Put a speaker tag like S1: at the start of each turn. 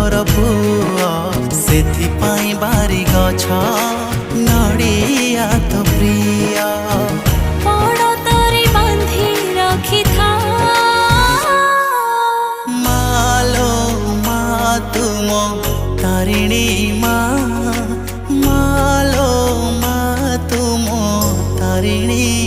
S1: घर पुआ सेथिपाई बारी गछ नड़िया तो प्रिय
S2: पड़तरे बांधी रखी था
S1: मालो मा तुम तारिणी मालो मा तुम तारिणी।